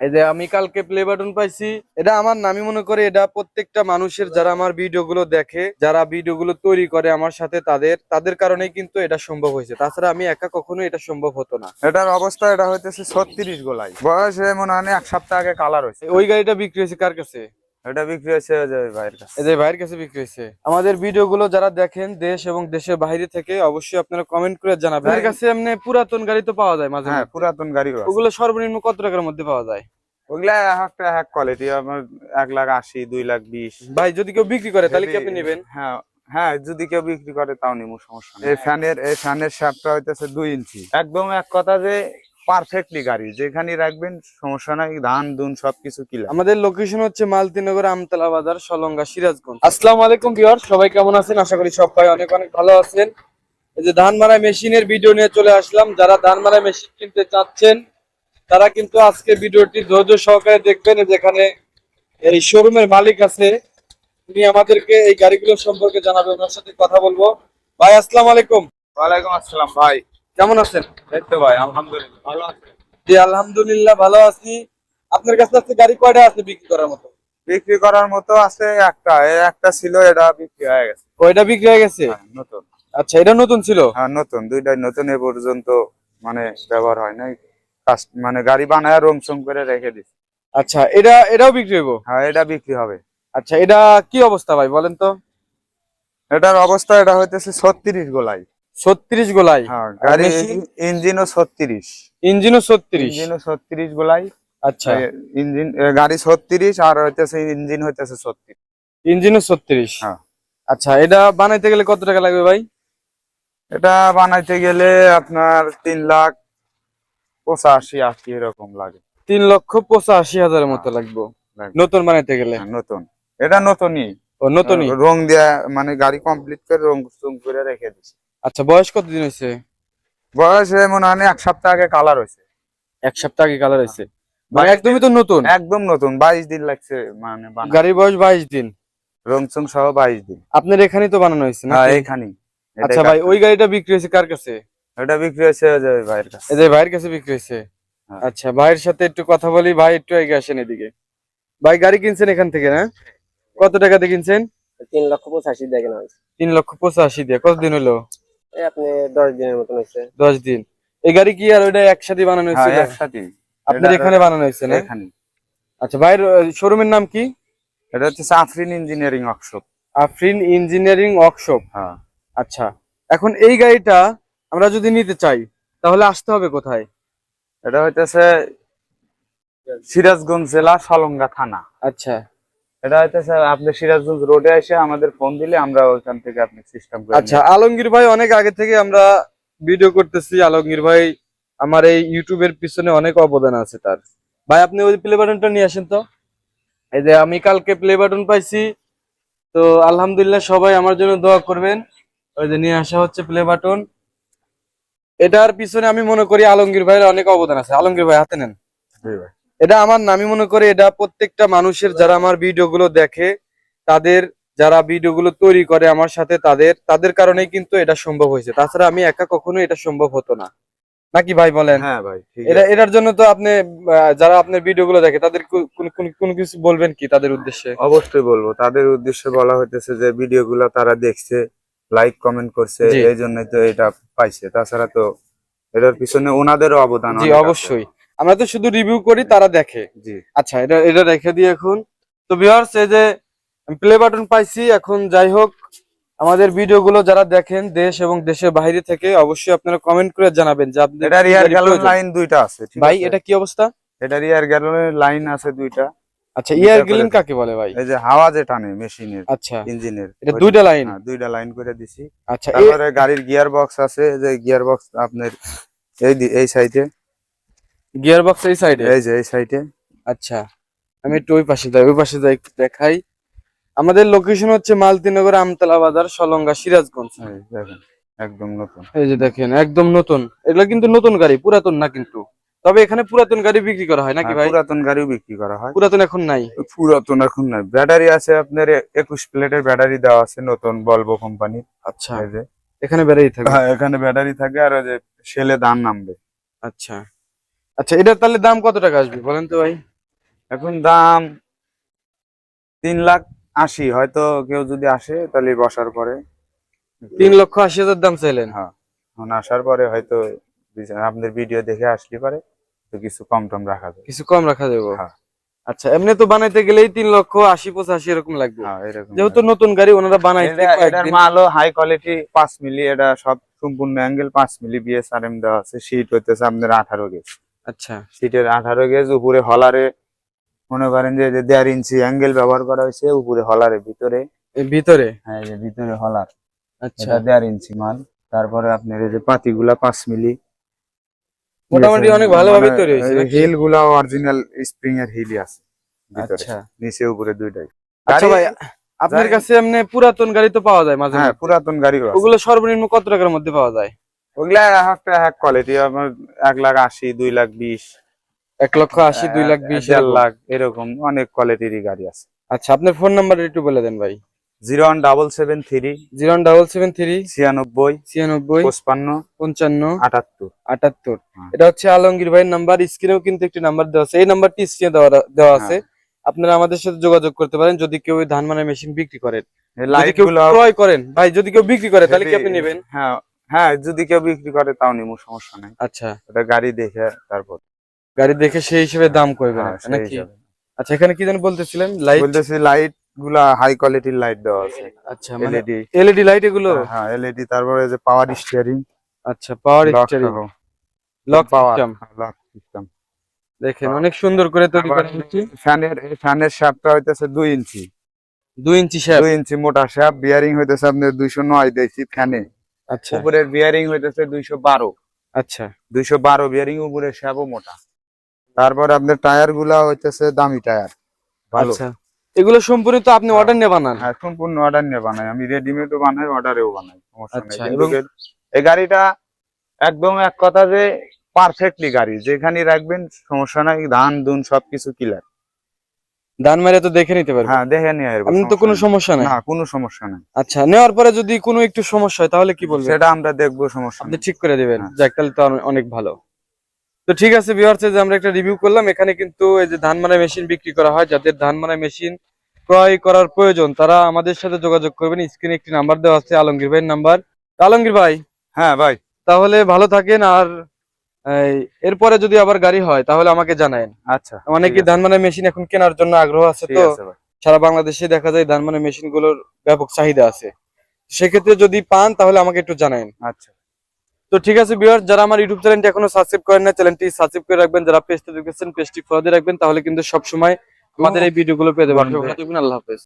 এই যে আমি কালকে প্লে বাটন পাইছি, এটা আমার নামি মনে করে এটা প্রত্যেকটা মানুষের যারা আমার ভিডিও গুলো দেখে, যারা ভিডিও গুলো তৈরি করে আমার সাথে, তাদের কারণেই কিন্তু এটা সম্ভব হয়েছে। তাছাড়া আমি একা কখনো এটা সম্ভব হতো না। এটার অবস্থা এটা হইতেছে 36 গোলাই, বয়স মনে হয় 1 সপ্তাহ আগে কালার হয়েছে। ওই গাড়িটা বিক্রি হয়েছে কার কাছে? এটা বিক্রি হয়েছে ওই যে ভাইয়ের কাছে। এই যে ভাইয়ের কাছে বিক্রি হয়েছে। আমাদের ভিডিও গুলো যারা দেখেন দেশ এবং দেশের বাইরে থেকে, অবশ্যই আপনারা কমেন্ট করে জানাবেন। এর কাছে এমনি পুরাতন গাড়ি তো পাওয়া যায় মাঝে হ্যাঁ, মধ্যে। পুরাতন গাড়ি। ওগুলো সর্বনিম্ন কত টাকার মধ্যে পাওয়া যায়? ওগুলা একটা এক কোয়ালিটি, আমার 1,80,000, 2,20,000। ভাই যদি কেউ বিক্রি করে তাহলে কি আপনি নেবেন? হ্যাঁ হ্যাঁ, যদি কেউ বিক্রি করে তাও নিবো, সমস্যা নেই। এই ফ্যানের শ্যাফটটা হইতেছে 2 ইঞ্চি, একদম এক কথা যে পারফেক্টলি গাড়ি যেখানে রাখবেন সমস্যা নাই, ধান দুন সবকিছু কিলা। আমাদের লোকেশন হচ্ছে মালতীনগর, আমতলা বাজার, সলঙ্গা, সিরাজগঞ্জ। আসসালামু আলাইকুম ভিউয়ার, সবাই কেমন আছেন? আশা করি সবাই অনেক অনেক ভালো আছেন। এই যে ধান মারাই মেশিনের ভিডিও নিয়ে চলে আসলাম। যারা ধান মারাই মেশিন কিনতে চাচ্ছেন তারা কিন্তু আজকে ভিডিওটি ধৈর্য সহকারে দেখবেন। যেখানে এই শোরুমের মালিক আছে, উনি আমাদেরকে এই গাড়িগুলো সম্পর্কে জানাবে, ওনার সাথে কথা বলবো। ভাই আসসালামু আলাইকুম। ওয়ালাইকুম আসসালাম ভাই, কেমন আছেন? এই তো ভাই আলহামদুলিল্লাহ ভালো আছি। জি আলহামদুলিল্লাহ ভালো আছি। আপনার কাছে আজকে গাড়ি কয়টা আছে বিক্রি করার মতো? বিক্রি করার মতো আছে একটা, একটা ছিল, এটা বিক্রি হয়ে গেছে। কয়টা বিক্রি হয়ে গেছে? হ্যাঁ, নতুন। আচ্ছা, এটা নতুন ছিল? হ্যাঁ নতুন, দুইটাই নতুন, এ পর্যন্ত মানে ব্যবহার হয় নাই, মানে গাড়ি বানায় রং চং করে রেখে দিছি। আচ্ছা, এটাও বিক্রি হইব? হ্যাঁ, এটা বিক্রি হবে। আচ্ছা, এটা কি অবস্থা ভাই বলেন তো? এটার অবস্থা এটা হইতেছে 36 গোলাই। 36 গোলাই? হ্যাঁ, গাড়ি ইঞ্জিনও 36, ইঞ্জিনও 36? ইঞ্জিনও 36 গোলাই। আচ্ছা, ইঞ্জিন গাড়ি 36 আর হইতেছে ইঞ্জিন হইতেছে 36। ইঞ্জিনও 36? হ্যাঁ। আচ্ছা, এটা বানাইতে গেলে কত টাকা লাগবে ভাই? এটা বানাইতে গেলে আপনার 3,85,80 এরকম লাগে। 3,85,000 মতো লাগবে লাগবে। নতুন বানাইতে গেলে? হ্যাঁ, নতুন। এটা নতুনই। ও নতুনই? রং দেয়া মানে গাড়ি কমপ্লিট করে রং চং করে রেখে দিছি। আচ্ছা, বয়স কতদিন হয়েছে? বয়স মনে হয় 1 সপ্তাহ আগে কালার হয়েছে। 1 সপ্তাহ আগে কালার হয়েছে? মানে একদমই তো নতুন? একদম নতুন, 22 দিন লাগছে মানে বানাতে। গাড়ির বয়স 22 দিন? রং চং সহ 22 দিন। আপনার এখানেই তো বানানো হয়েছে না? হ্যাঁ, এখানেই। আচ্ছা ভাই, ওই গাড়িটা বিক্রি হয়েছে কার কাছে? এটা বিক্রি হয়েছে ওই যে ভাইয়ের কাছে। এই যে ভাইয়ের কাছে বিক্রি হয়েছে? হ্যাঁ। আচ্ছা, ভাইয়ের সাথে একটু কথা বলি। ভাই একটু এগিয়ে আসেন এদিকে। ভাই গাড়ি কিনছেন এখান থেকে না? কত টাকাতে কিনছেন? 3,85,000 দিয়ে কেনা হয়েছে। 3,85,000 দিয়ে? কতদিন হলো? এই আপনি 10 দিনের মতন হয়েছে। 10 দিন? এই গাড়ি কি আর ওইটা একসাথে বানানো হ্যাঁ, হয়েছিল? একসাথেই। আপনার এখানে বানানো হয়েছে না? এখানে। আচ্ছা, ভাইয়ের শোরুমের নাম কি? এটা হচ্ছে Afrin engineering workshop. Afrin engineering workshop? হ্যাঁ। আচ্ছা, এখন এই গাড়িটা আমরা যদি নিতে চাই তাহলে আসতে হবে কোথায়? এটা হইতেছে সিরাজগঞ্জ জেলা, সলঙ্গা থানা। আচ্ছা এটা হইতেছে আপনি সিরাজগঞ্জ রোডে এসে আমাদের ফোন দিলে আমরা ওইখান থেকে আপনি সিস্টেম করে আচ্ছা, আলমগীর ভাই অনেক আগে থেকে আমরা ভিডিও করতেছি। আলমগীর ভাই আমার এই ইউটিউবের পিছনে অনেক অবদান আছে তার। ভাই আপনি ওই প্লে বাটনটা নিয়ে আসেন তো। এই যে আমি কালকে প্লে বাটন পাইছি, তো আলহামদুলিল্লাহ সবাই আমার জন্য দোয়া করবেন। ওই যে নিয়ে আসা হচ্ছে প্লে বাটন। এটার পিছনে আমি মনে করি আলমগীর ভাইয়ের অনেক অবদান আছে। আলমগীর ভাই হাতে নেন। এটা আমার না, আমি মনে করি এটা প্রত্যেকটা মানুষের যারা আমার ভিডিও গুলো দেখে, যারা ভিডিও গুলো তৈরি করে আমার সাথে, তাদের কারণেই কিন্তু এটা সম্ভব হয়েছে। তাছাড়া আমি একা কখনো এটা সম্ভব হতো না। নাকি ভাই বলেন? হ্যাঁ ভাই, ঠিক এটা আছে। এটার জন্য তো আপনি যারা আপনার ভিডিও গুলো দেখে তাদের কোনো কিছু বলবেন কি তাদের উদ্দেশ্যে? অবশ্যই বলবো, তাদের উদ্দেশ্যে বলা হইতেছে যে ভিডিও গুলা তারা দেখছে, লাইক কমেন্ট করছে, জি। এই জন্যই তো এটা পাইছে। তাছাড়া তো এটার পিছনে ওনাদেরও অবদান জি অনেক আছে। অবশ্যই, আমরা তো শুধু রিভিউ করি, তারা দেখে। জি। আচ্ছা, এটা রেখে দিই এখন। তো ভিউয়ার্স, এই যে প্লে বাটন পাইছি, এখন যাই হোক আমাদের ভিডিও গুলো যারা দেখেন দেশ এবং দেশের বাইরে থেকে, অবশ্যই আপনারা কমেন্ট করে জানাবেন যে আপনাদের এটা কি রিয়ার গাড়ি গ্যালন প্রয়োজন। লাইন দুইটা আছে, ঠিক ভাই আছে? এটা কি অবস্থা? এটা রিয়ার গ্যালনের লাইন আছে দুইটা। আচ্ছা, ইয়ার গ্যালিন কাকে বলে ভাই? এই যে হাওয়া যে টানে মেশিনের, আচ্ছা, ইঞ্জিনের, এটা দুইটা লাইন? হ্যাঁ, দুইটা লাইন করে দিছি। আচ্ছা, তারপরে গাড়ির গিয়ার বক্স আছে, যে গিয়ার বক্স আপনার এই সাইডে, গিয়ার বক্স এই সাইডে? এই যে এই সাইডে। আচ্ছা, আমি একটু ওই পাশে যাই একটু দেখাই। আমাদের লোকেশন হচ্ছে মালতীনগর, আমতলা বাজার, সলঙ্গা, সিরাজগঞ্জ। এই দেখেন, একদম নতুন। এই যে দেখেন একদম নতুন। এগুলা কিন্তু নতুন গাড়ি, পুরাতন না কিন্তু। তবে এখানে পুরাতন গাড়ি বিক্রি করা হয় নাকি হ্যাঁ, ভাই? পুরাতন গাড়িও বিক্রি করা হয়। পুরাতন এখন নাই? পুরাতন এখন নাই। ব্যাটারি আছে আপনার 21 প্লেটের ব্যাটারি দেওয়া আছে, নতুন বলবো কোম্পানির। আচ্ছা, এই যে এখানে বেরিয়ে থাকবে? হ্যাঁ, এখানে ব্যাটারি থাকে, আর ওই যে সেলে দাম নামবে। আচ্ছা আচ্ছা, এটার তাহলে দাম কত টাকা আসবে বলেন তো ভাই? এখন দাম 3,80,000, হয়তো কেউ যদি আসে তাহলে বসার পরে 3,80,000 দাম চাইলেন। হ্যাঁ, এখন আসার পরে হয়তো আপনাদের ভিডিও দেখে আসলে পারে তো কিছু কম টম রাখা যাবে। কিছু কম রাখা যাবে। হ্যাঁ। আচ্ছা, এমনি তো বানাইতে গেলেই 3,80,000-85,000 এরকম লাগবে। হ্যাঁ, এরকম যেহেতু নতুন গাড়ি ওনারা বানাইতে এটার কয়েকদিন। মালও হাই কোয়ালিটি 5 মিলি, এটা সব সম্পূর্ণ অ্যাঙ্গেল 5 মিলি বিএসআরএম দেওয়া আছে। শীট হইতেছে আপনার 18 গেজ। আচ্ছা, শীটের 18 গেজ, উপরে হলারে মনে করেন যে 1.5 ইঞ্চি অ্যাঙ্গেল ব্যবহার করা হয়েছে, উপরে হলারে ভিতরে। এর ভিতরে। হ্যাঁ, এই যে ভিতরে হলার, আচ্ছা, এটা 1.5 ইঞ্চি মাল। তারপরে আপনার এই যে পাতিগুলা 5 মিলি, মোটামুটি অনেক ভালোভাবে তৈরি হয়েছে নাকি? হিল গুলা অরিজিনাল স্প্রিং এর হিলই আছে ভিতরে, আচ্ছা নিচে উপরে দুইটাই। আচ্ছা ভাই, আপনার কাছে এমনি পুরাতন গাড়ি তো পাওয়া যায় মাঝে হ্যাঁ, মধ্যে। পুরাতন গাড়িও আছে। ওগুলো সর্বনিম্ন কত টাকার মধ্যে পাওয়া যায়? ওগুলা একটা এক কোয়ালিটি, আপনার 1,80,000, 2,20,000, 1,80,000, 2,20,000 1.5 লাখ এরকম অনেক কোয়ালিটিরই গাড়ি আছে। আচ্ছা, আপনার ফোন নাম্বার একটু বলে দেন ভাই। 01773 01773 96 96 55 55 78। 78। হ্যাঁ। এটা হচ্ছে আলমগীর ভাইয়ের নাম্বার। স্ক্রিনেও কিন্তু একটি নাম্বার দেওয়া আছে, এই নাম্বারটি স্ক্রিনে দেওয়া আছে। আপনারা আমাদের সাথে যোগাযোগ করতে পারেন যদি কেউ ওই ধান মানার মেশিন বিক্রি করেন। যদি লাইট কেউ গুলো ক্রয় করেন ভাই, যদি কেউ বিক্রি করে তাহলে কি আপনি নেবেন? হ্যাঁ হ্যাঁ, যদি কেউ বিক্রি করে তাও নিবো, সমস্যা নাই। আচ্ছা, ওটা গাড়ি দেখে তারপর গাড়ি দেখে সেই হিসেবে দাম করবেন হ্যাঁ, সেই নাকি? হিসাবে। আচ্ছা, এখানে কি যেন বলতেছিলেন? লাইট। বলতেছি লাইট গুলা হাই কোয়ালিটির লাইট দেওয়া আছে। আচ্ছা, মানে এলইডি। এলইডি লাইট এগুলো? হ্যাঁ, এলইডি। তারপরে যে পাওয়ার স্টিয়ারিং, আচ্ছা, power steering, lock power system. Lock system. দেখেন অনেক সুন্দর করে তৈরি করা হচ্ছে। ফ্যানের শ্যাফটটা হইতেছে 2 ইঞ্চি, 2 ইঞ্চি শ্যাফট। 2 ইঞ্চি মোটা শ্যাফট। বিয়ারিং হইতেছে আপনার 209 দেখছি ফ্যানে। আচ্ছা উপরের বিয়ারিং হইতেছে 212। আচ্ছা 212 বিয়ারিং, উপরের শ্যাফটও মোটা। তারপর আপনার টায়ার গুলা হইতেছে দামি টায়ার, ভালো। আচ্ছা, এগুলো সম্পূর্ণ তো আপনি অর্ডার নিয়ে বানান? হ্যাঁ, সম্পূর্ণ অর্ডার নিয়ে বানাই আমি। রেডিমেডও বানাই, অর্ডারেও বানাই, সমস্যা নেই। আচ্ছা, কিন্তু এবং এই গাড়িটা একদম এক কথা যে পারফেক্টলি গাড়ি, যেখানে রাখবেন সমস্যা নাই, ধান দুন সবকিছু ক্লিয়ার। দান মেরে তো দেখে নিতে পারবেন? হ্যাঁ, দেখে নিয়ে আসবো, আপনি তো কোনো সমস্যা নাই? না, কোনো সমস্যা নাই। আচ্ছা, নেওয়ার পরে যদি কোনো একটু সমস্যা হয় তাহলে কি বলবেন? সেটা আমরা দেখবো, সমস্যা আপনি নেই। ঠিক করে দিবেন? হ্যাঁ। যাক, তাহলে তো অনেক ভালো। তো ঠিক আছে ভিউয়ার্স, যে আমরা একটা রিভিউ করলাম, এখানে কিন্তু এই যে ধান মারা মেশিন বিক্রি করা হয়। যাদের ধান মারা মেশিন ক্রয় করার প্রয়োজন তারা আমাদের সাথে যোগাযোগ করবেন। স্ক্রিনে একটি নাম্বার দেওয়া আছে, আলমগীর ভাইয়ের নাম্বার। আলমগীর ভাই, হ্যাঁ ভাই, তাহলে ভালো থাকেন। আর এরপরে যদি আবার গাড়ি হয় তাহলে আমাকে জানায়েন। আচ্ছা। অনেকে ধান মারা মেশিন এখন কেনার জন্য আগ্রহ আছে, ঠিক তো আছে ভাই। সারা বাংলাদেশে দেখা যায় ধান মারা মেশিন গুলোর ব্যাপক চাহিদা আছে। সেক্ষেত্রে যদি পান তাহলে আমাকে একটু জানায়েন। আচ্ছা, তো ঠিক আছে ভিউয়ার্স, যারা আমার ইউটিউব চ্যানেলটি এখনো সাবস্ক্রাইব করেন না, চ্যানেলটি সাবস্ক্রাইব করে রাখবেন। যারা পেজটা দেখেছেন পেজটি ফলো দিয়ে রাখবেন, তাহলে কিন্তু সবসময় আমাদের এই ভিডিওগুলো পেয়ে যাবেন। আল্লাহ হাফেজ।